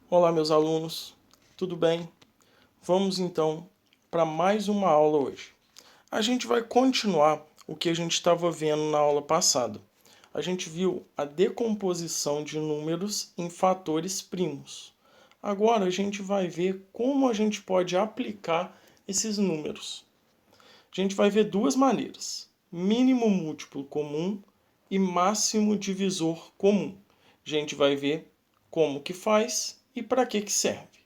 Olá, meus alunos, tudo bem? Vamos então para mais uma aula hoje. A gente vai continuar o que a gente estava vendo na aula passada. A gente viu a decomposição de números em fatores primos. Agora a gente vai ver como a gente pode aplicar esses números. A gente vai ver duas maneiras: mínimo múltiplo comum e máximo divisor comum. A gente vai ver como que faz e para que serve.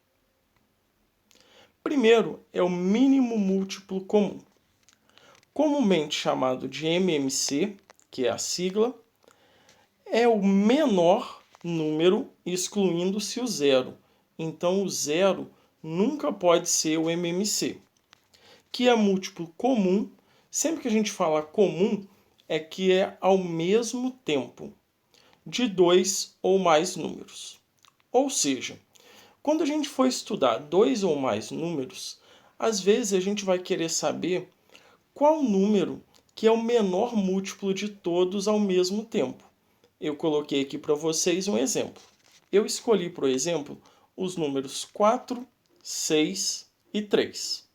Primeiro é o mínimo múltiplo comum, comumente chamado de MMC, que é a sigla, é o menor número excluindo-se o zero. Então o zero nunca pode ser o MMC, que é múltiplo comum. Sempre que a gente fala comum, é que é ao mesmo tempo de dois ou mais números. Ou seja, quando a gente for estudar dois ou mais números, às vezes a gente vai querer saber qual número que é o menor múltiplo de todos ao mesmo tempo. Eu coloquei aqui para vocês um exemplo. Eu escolhi, por exemplo, os números 4, 6 e 3.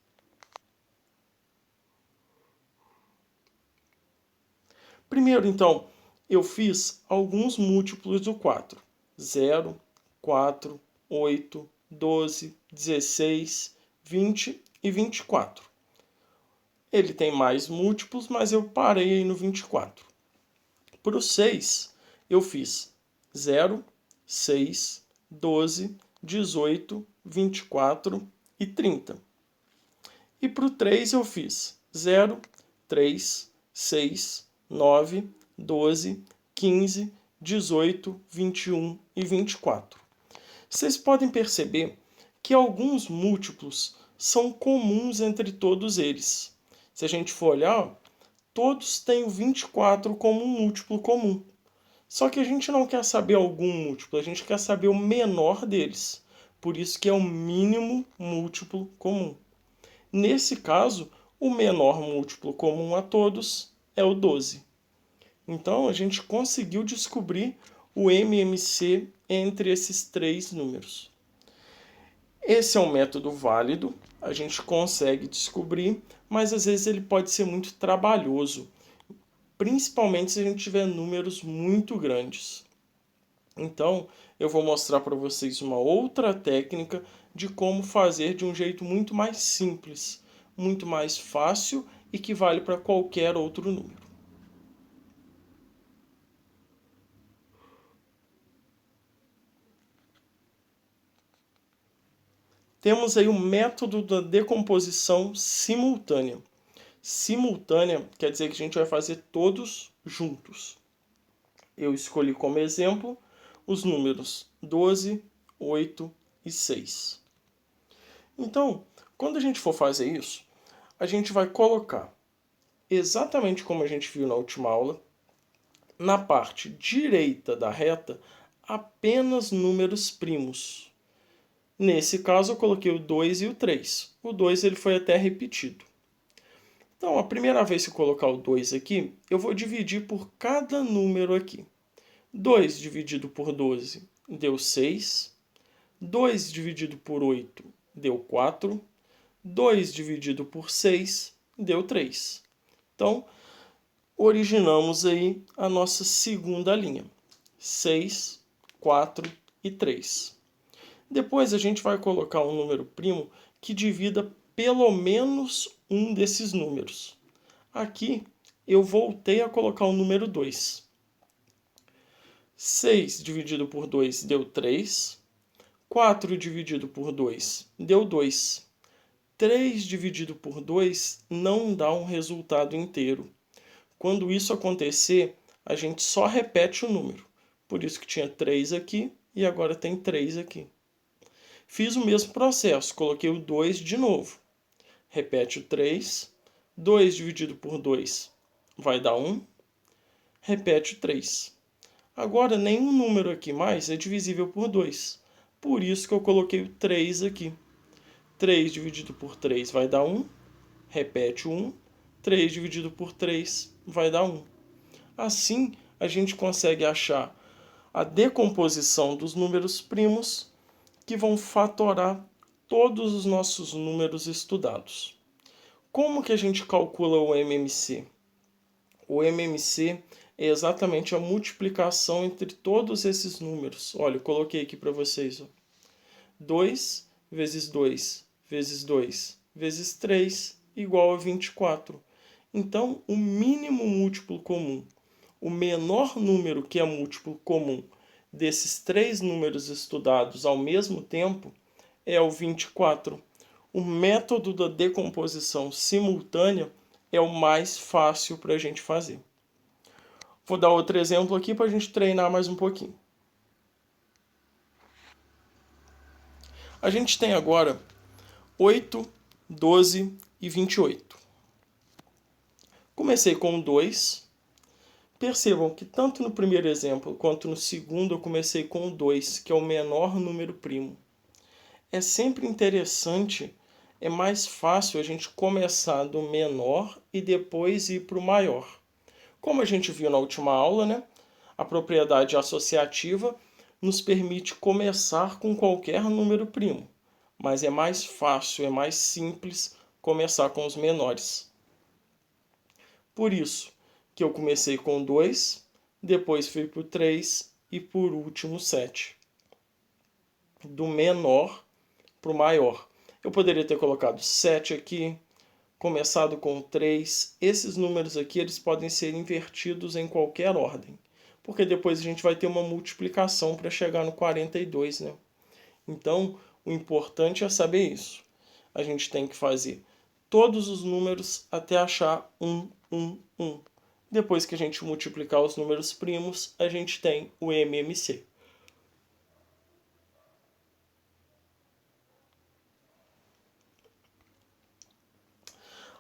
Primeiro, então, eu fiz alguns múltiplos do 4. 0, 4, 8, 12, 16, 20 e 24. Ele tem mais múltiplos, mas eu parei aí no 24. Para o 6, eu fiz 0, 6, 12, 18, 24 e 30. E para o 3 eu fiz 0, 3, 6, 9, 12, 15, 18, 21 e 24. Vocês podem perceber que alguns múltiplos são comuns entre todos eles. Se a gente for olhar, todos têm o 24 como um múltiplo comum. Só que a gente não quer saber algum múltiplo, a gente quer saber o menor deles. Por isso que é o mínimo múltiplo comum. Nesse caso, o menor múltiplo comum a todos é o 12. Então, a gente conseguiu descobrir o MMC entre esses três números. Esse é um método válido, a gente consegue descobrir, mas às vezes ele pode ser muito trabalhoso, principalmente se a gente tiver números muito grandes. Então, eu vou mostrar para vocês uma outra técnica de como fazer de um jeito muito mais simples, muito mais fácil e que vale para qualquer outro número. Temos aí o método da decomposição simultânea. Simultânea quer dizer que a gente vai fazer todos juntos. Eu escolhi como exemplo os números 12, 8 e 6. Então, quando a gente for fazer isso, a gente vai colocar, exatamente como a gente viu na última aula, na parte direita da reta, apenas números primos. Nesse caso, eu coloquei o 2 e o 3. O 2 ele foi até repetido. Então, a primeira vez que eu colocar o 2 aqui, eu vou dividir por cada número aqui. 2 dividido por 12 deu 6. 2 dividido por 8 deu 4. 2 dividido por 6 deu 3. Então, originamos aí a nossa segunda linha. 6, 4 e 3. Depois a gente vai colocar um número primo que divida pelo menos um desses números. Aqui eu voltei a colocar o número 2. 6 dividido por 2 deu 3. 4 dividido por 2 deu 2. 3 dividido por 2 não dá um resultado inteiro. Quando isso acontecer, a gente só repete o número. Por isso que tinha 3 aqui e agora tem 3 aqui. Fiz o mesmo processo, coloquei o 2 de novo. Repete o 3. 2 dividido por 2 vai dar 1. Repete o 3. Agora, nenhum número aqui mais é divisível por 2. Por isso que eu coloquei o 3 aqui. 3 dividido por 3 vai dar 1. Repete o 1. 3 dividido por 3 vai dar 1. Assim, a gente consegue achar a decomposição dos números primos que vão fatorar todos os nossos números estudados. Como que a gente calcula o MMC? O MMC é exatamente a multiplicação entre todos esses números. Olha, eu coloquei aqui para vocês. 2 vezes 2 vezes 2 vezes 3 igual a 24. Então, o mínimo múltiplo comum, o menor número que é múltiplo comum desses três números estudados ao mesmo tempo é o 24. O método da decomposição simultânea é o mais fácil para a gente fazer. Vou dar outro exemplo aqui para a gente treinar mais um pouquinho. A gente tem agora 8, 12 e 28. Comecei com 2. Percebam que tanto no primeiro exemplo quanto no segundo eu comecei com 2, que é o menor número primo. É sempre interessante, é mais fácil a gente começar do menor e depois ir para o maior. Como a gente viu na última aula, né? A propriedade associativa nos permite começar com qualquer número primo, mas é mais fácil, é mais simples começar com os menores. Por isso que eu comecei com 2, depois fui para o 3 e por último 7. Do menor para o maior. Eu poderia ter colocado 7 aqui, começado com 3. Esses números aqui eles podem ser invertidos em qualquer ordem, porque depois a gente vai ter uma multiplicação para chegar no 42, né? Então, o importante é saber isso. A gente tem que fazer todos os números até achar 1, 1, 1. Depois que a gente multiplicar os números primos, a gente tem o MMC.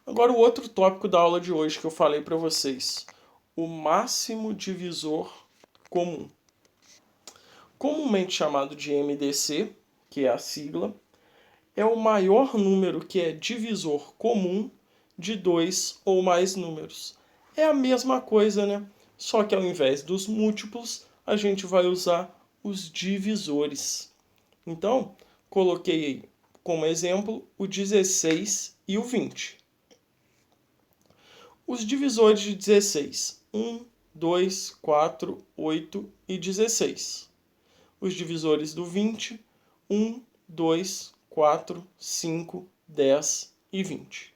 Agora o outro tópico da aula de hoje que eu falei para vocês, o máximo divisor comum. Comumente chamado de MDC, que é a sigla, é o maior número que é divisor comum de 2 ou mais números. É a mesma coisa, né? Só que ao invés dos múltiplos, a gente vai usar os divisores. Então, coloquei aí como exemplo o 16 e o 20. Os divisores de 16, 1, 2, 4, 8 e 16. Os divisores do 20, 1, 2, 4, 5, 10 e 20.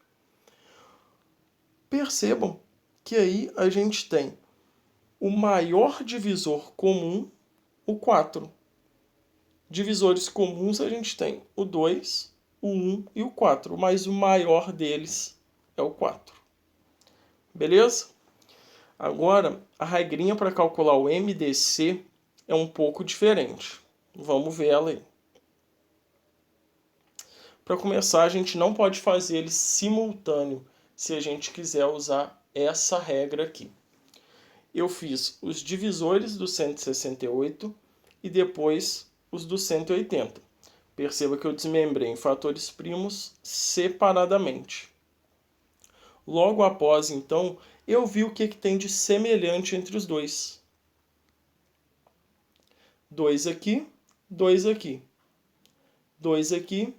Percebam que aí a gente tem o maior divisor comum, o 4. Divisores comuns a gente tem o 2, o 1 e o 4, mas o maior deles é o 4. Beleza? Agora, a regrinha para calcular o MDC é um pouco diferente. Vamos ver ela aí. Para começar, a gente não pode fazer ele simultâneo se a gente quiser usar essa regra aqui. Eu fiz os divisores do 168 e depois os do 180. Perceba que eu desmembrei em fatores primos separadamente. Logo após, então, eu vi o que tem de semelhante entre os dois. 2 aqui, 2 aqui. 2 aqui,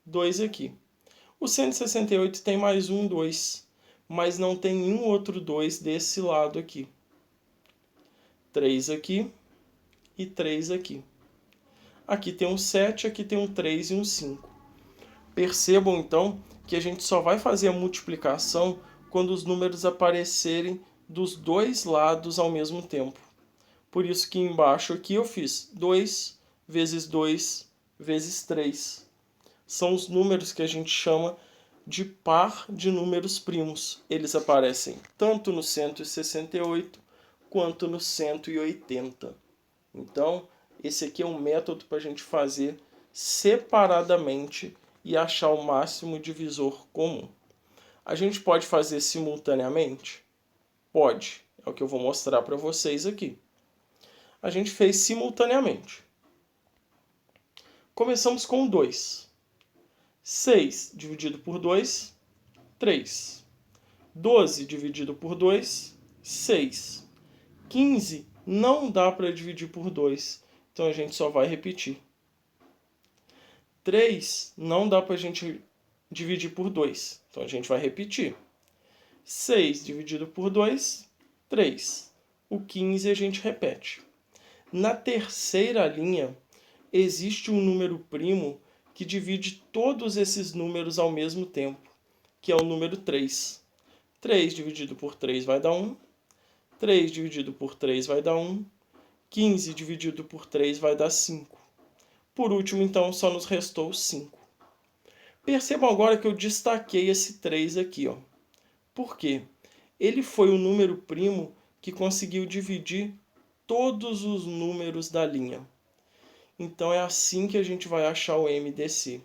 2 aqui. O 168 tem mais um 2, mas não tem nenhum outro 2 desse lado aqui. 3 aqui e 3 aqui. Aqui tem um 7, aqui tem um 3 e um 5. Percebam, então, que a gente só vai fazer a multiplicação quando os números aparecerem dos dois lados ao mesmo tempo. Por isso que embaixo aqui eu fiz 2 vezes 2 vezes 3. São os números que a gente chama de par de números primos. Eles aparecem tanto no 168 quanto no 180. Então, esse aqui é um método para a gente fazer separadamente e achar o máximo divisor comum. A gente pode fazer simultaneamente? Pode. É o que eu vou mostrar para vocês aqui. A gente fez simultaneamente. Começamos com 2. 6 dividido por 2, 3. 12 dividido por 2, 6. 15 não dá para dividir por 2, então a gente só vai repetir. 3 não dá para a gente dividir por 2. Então, a gente vai repetir. 6 dividido por 2, 3. O 15 a gente repete. Na terceira linha, existe um número primo que divide todos esses números ao mesmo tempo, que é o número 3. 3 dividido por 3 vai dar 1. 3 dividido por 3 vai dar 1. 15 dividido por 3 vai dar 5. Por último, então, só nos restou 5. Percebam agora que eu destaquei esse 3 aqui. Ó. Por quê? Ele foi o número primo que conseguiu dividir todos os números da linha. Então, é assim que a gente vai achar o MDC.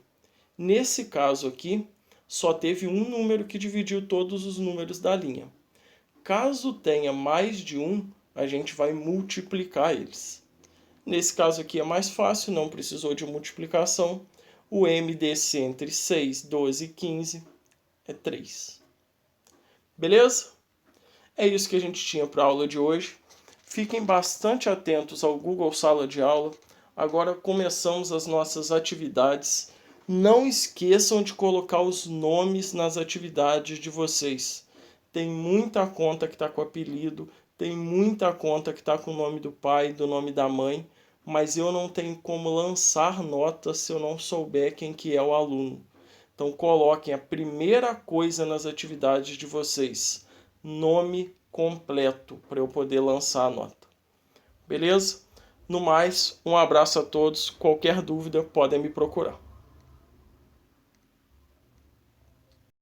Nesse caso aqui, só teve um número que dividiu todos os números da linha. Caso tenha mais de um, a gente vai multiplicar eles. Nesse caso aqui é mais fácil, não precisou de multiplicação. O MDC entre 6, 12 e 15 é 3. Beleza? É isso que a gente tinha para a aula de hoje. Fiquem bastante atentos ao Google Sala de Aula. Agora começamos as nossas atividades. Não esqueçam de colocar os nomes nas atividades de vocês. Tem muita conta que está com apelido, tem muita conta que está com o nome do pai, do nome da mãe, mas eu não tenho como lançar nota se eu não souber quem que é o aluno. Então coloquem a primeira coisa nas atividades de vocês, nome completo, para eu poder lançar a nota. Beleza? No mais, um abraço a todos. Qualquer dúvida, podem me procurar.